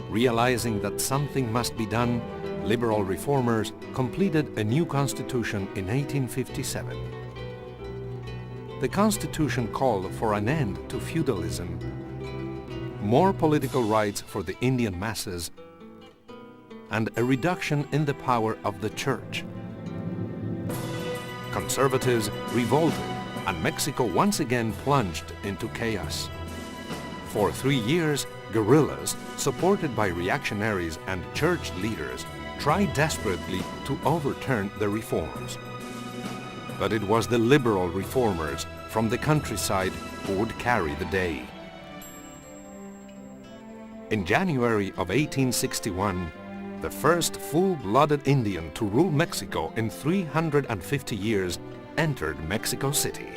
Realizing that something must be done, liberal reformers completed a new constitution in 1857. The constitution called for an end to feudalism, more political rights for the Indian masses, and a reduction in the power of the church. Conservatives revolted, and Mexico once again plunged into chaos. For 3 years, guerrillas, supported by reactionaries and church leaders, tried desperately to overturn the reforms. But it was the liberal reformers from the countryside who would carry the day. In January of 1861, the first full-blooded Indian to rule Mexico in 350 years entered Mexico City.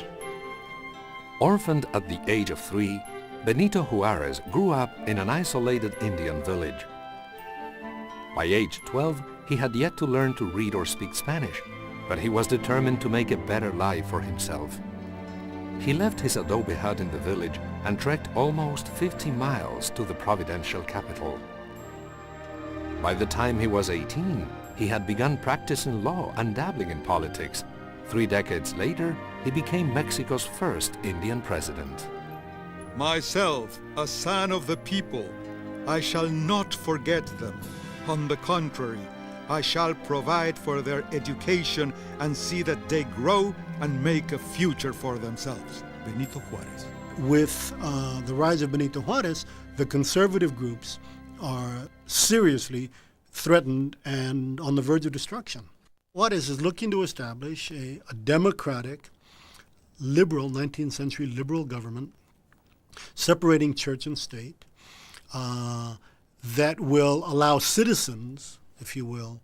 Orphaned at the age of 3, Benito Juarez grew up in an isolated Indian village. By age 12, he had yet to learn to read or speak Spanish, but he was determined to make a better life for himself. He left his adobe hut in the village and trekked almost 50 miles to the provincial capital. By the time he was 18, he had begun practicing law and dabbling in politics. 3 decades later, he became Mexico's first Indian president. Myself, a son of the people, I shall not forget them. On the contrary, I shall provide for their education and see that they grow and make a future for themselves. Benito Juarez. With the rise of Benito Juarez, the conservative groups are seriously threatened and on the verge of destruction. Juarez is looking to establish a democratic, liberal, 19th century liberal government, separating church and state, that will allow citizens, if you will,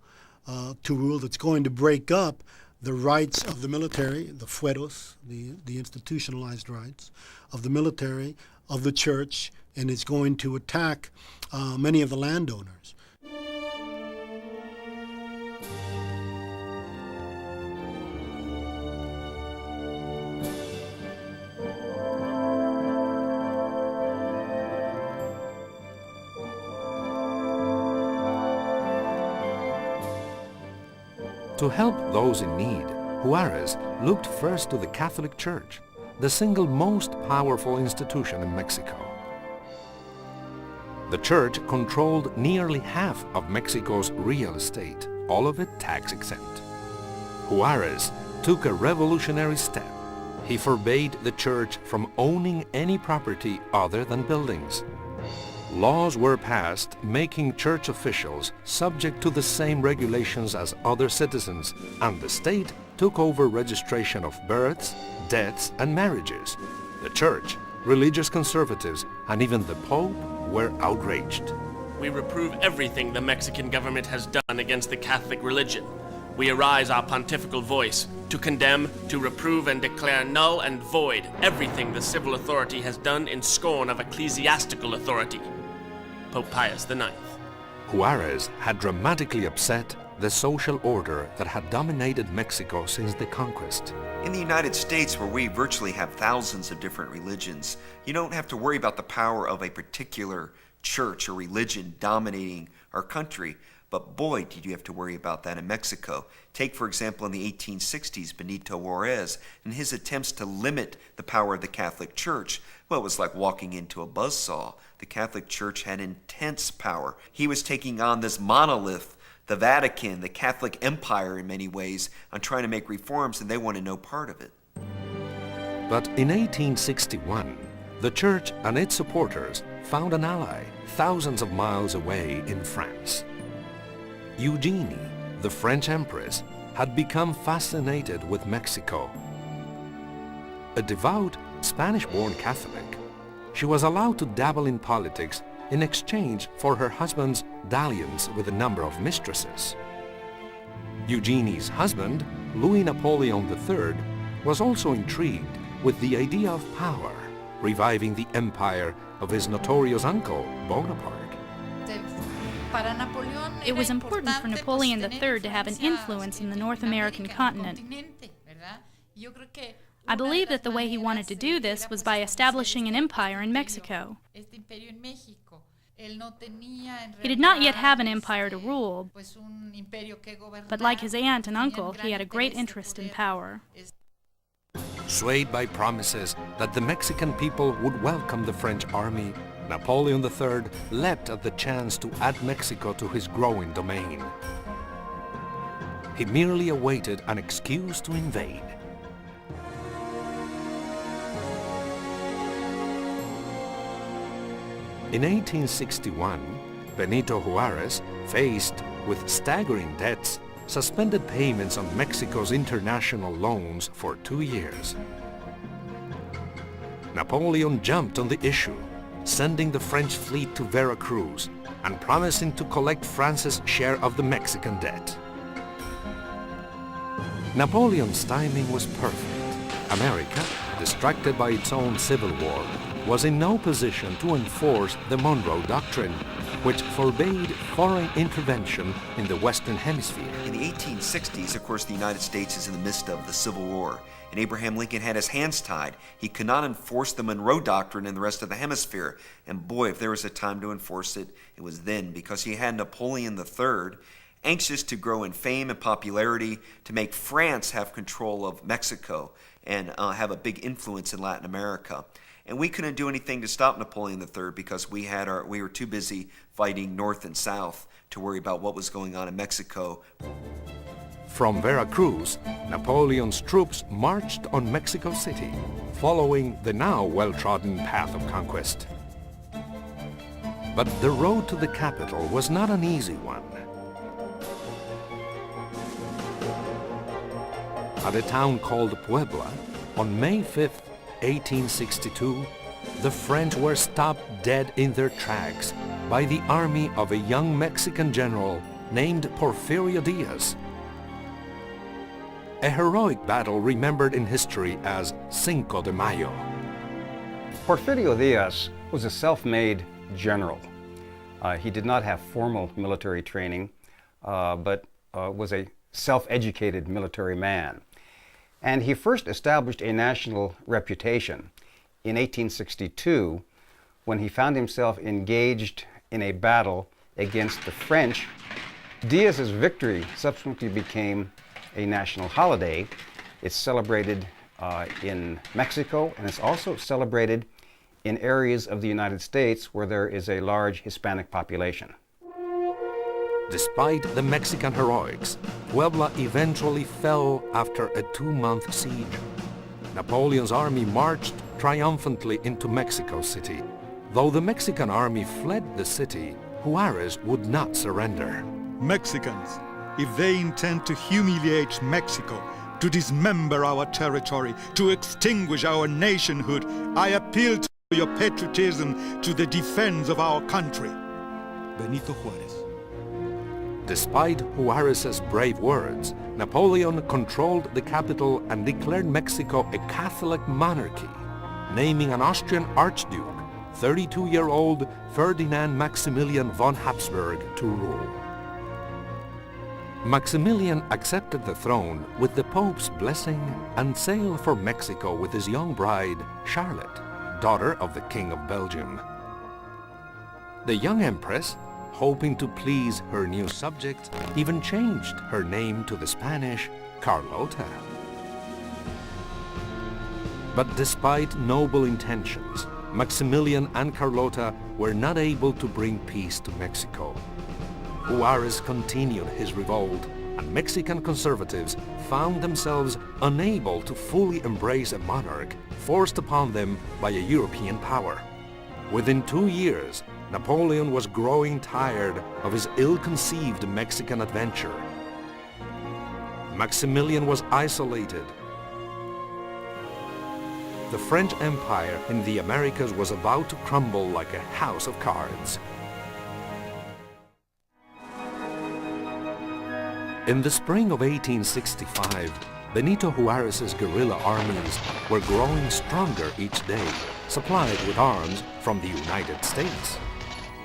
to rule, that's going to break up the rights of the military, the fueros, the institutionalized rights of the military, of the church, and it's going to attack many of the landowners. To help those in need, Juarez looked first to the Catholic Church, the single most powerful institution in Mexico. The church controlled nearly half of Mexico's real estate, all of it tax-exempt. Juarez took a revolutionary step. He forbade the church from owning any property other than buildings. Laws were passed making church officials subject to the same regulations as other citizens, and the state took over registration of births, deaths, and marriages. The church, religious conservatives, and even the Pope were outraged. We reprove everything the Mexican government has done against the Catholic religion. We arise our pontifical voice to condemn, to reprove, and declare null and void everything the civil authority has done in scorn of ecclesiastical authority. Pope Pius IX. Juarez had dramatically upset the social order that had dominated Mexico since the conquest. In the United States, where we virtually have thousands of different religions, you don't have to worry about the power of a particular church or religion dominating our country. But boy, did you have to worry about that in Mexico. Take, for example, in the 1860s, Benito Juarez and his attempts to limit the power of the Catholic Church. Well, it was like walking into a buzzsaw. The Catholic Church had intense power. He was taking on this monolith, the Vatican, the Catholic Empire in many ways, on trying to make reforms, and they wanted no part of it. But in 1861, the church and its supporters found an ally thousands of miles away in France. Eugenie, the French empress, had become fascinated with Mexico. A devout Spanish-born Catholic, she was allowed to dabble in politics in exchange for her husband's dalliance with a number of mistresses. Eugenie's husband, Louis Napoleon III, was also intrigued with the idea of power, reviving the empire of his notorious uncle, Bonaparte. It was important for Napoleon III to have an influence in the North American continent. I believe that the way he wanted to do this was by establishing an empire in Mexico. He did not yet have an empire to rule, but like his aunt and uncle, he had a great interest in power. Swayed by promises that the Mexican people would welcome the French army, Napoleon III leapt at the chance to add Mexico to his growing domain. He merely awaited an excuse to invade. In 1861, Benito Juárez, faced with staggering debts, suspended payments on Mexico's international loans for 2 years. Napoleon jumped on the issue, sending the French fleet to Veracruz and promising to collect France's share of the Mexican debt. Napoleon's timing was perfect. America, distracted by its own civil war, was in no position to enforce the Monroe Doctrine, which forbade foreign intervention in the Western Hemisphere. In the 1860s, of course, the United States is in the midst of the Civil War, and Abraham Lincoln had his hands tied. He could not enforce the Monroe Doctrine in the rest of the hemisphere. And boy, if there was a time to enforce it, it was then, because he had Napoleon III, anxious to grow in fame and popularity, to make France have control of Mexico and have a big influence in Latin America. And we couldn't do anything to stop Napoleon III because we were too busy fighting north and south to worry about what was going on in Mexico. From Veracruz, Napoleon's troops marched on Mexico City, following the now well-trodden path of conquest. But the road to the capital was not an easy one. At a town called Puebla, on May 5th, 1862, the French were stopped dead in their tracks by the army of a young Mexican general named Porfirio Diaz. A heroic battle remembered in history as Cinco de Mayo. Porfirio Diaz was a self-made general. He did not have formal military training, but was a self-educated military man. And he first established a national reputation in 1862 when he found himself engaged in a battle against the French. Diaz's victory subsequently became a national holiday. It's celebrated in Mexico, and it's also celebrated in areas of the United States where there is a large Hispanic population. Despite the Mexican heroics, Puebla eventually fell after a 2-month siege. Napoleon's army marched triumphantly into Mexico City. Though the Mexican army fled the city, Juárez would not surrender. Mexicans, if they intend to humiliate Mexico, to dismember our territory, to extinguish our nationhood, I appeal to your patriotism to the defense of our country. Benito Juárez. Despite Juárez's brave words, Napoleon controlled the capital and declared Mexico a Catholic monarchy, naming an Austrian archduke, 32-year-old Ferdinand Maximilian von Habsburg, to rule. Maximilian accepted the throne with the Pope's blessing and sailed for Mexico with his young bride, Charlotte, daughter of the King of Belgium. The young empress, hoping to please her new subjects, even changed her name to the Spanish Carlota. But despite noble intentions, Maximilian and Carlota were not able to bring peace to Mexico. Juárez continued his revolt, and Mexican conservatives found themselves unable to fully embrace a monarch forced upon them by a European power. Within 2 years, Napoleon was growing tired of his ill-conceived Mexican adventure. Maximilian was isolated. The French Empire in the Americas was about to crumble like a house of cards. In the spring of 1865, Benito Juárez's guerrilla armies were growing stronger each day, supplied with arms from the United States.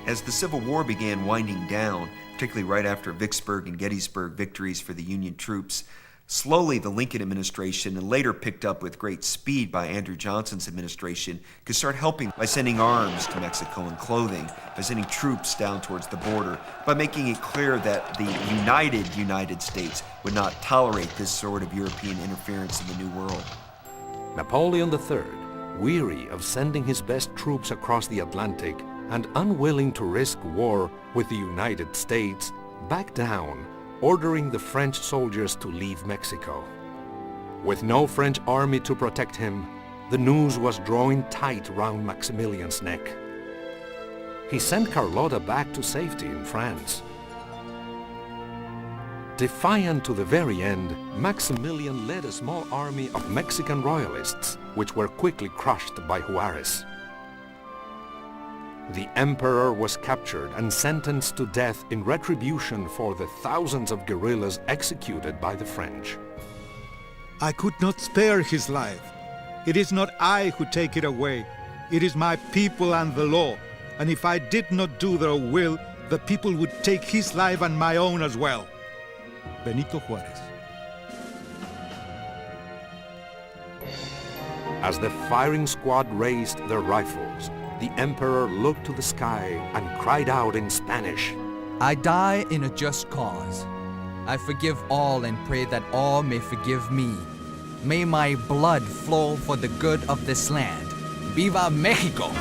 As the Civil War began winding down, particularly right after Vicksburg and Gettysburg victories for the Union troops, Slowly, the Lincoln administration, and later picked up with great speed by Andrew Johnson's administration, could start helping by sending arms to Mexico and clothing, by sending troops down towards the border, by making it clear that the United States would not tolerate this sort of European interference in the New World. Napoleon III, weary of sending his best troops across the Atlantic and unwilling to risk war with the United States, backed down, ordering the French soldiers to leave Mexico. With no French army to protect him, the noose was drawing tight round Maximilian's neck. He sent Carlotta back to safety in France. Defiant to the very end, Maximilian led a small army of Mexican royalists, which were quickly crushed by Juarez. The emperor was captured and sentenced to death in retribution for the thousands of guerrillas executed by the French. I could not spare his life. It is not I who take it away. It is my people and the law. And if I did not do their will, the people would take his life and my own as well. Benito Juarez. As the firing squad raised their rifles, the emperor looked to the sky and cried out in Spanish, I die in a just cause. I forgive all and pray that all may forgive me. May my blood flow for the good of this land. Viva Mexico!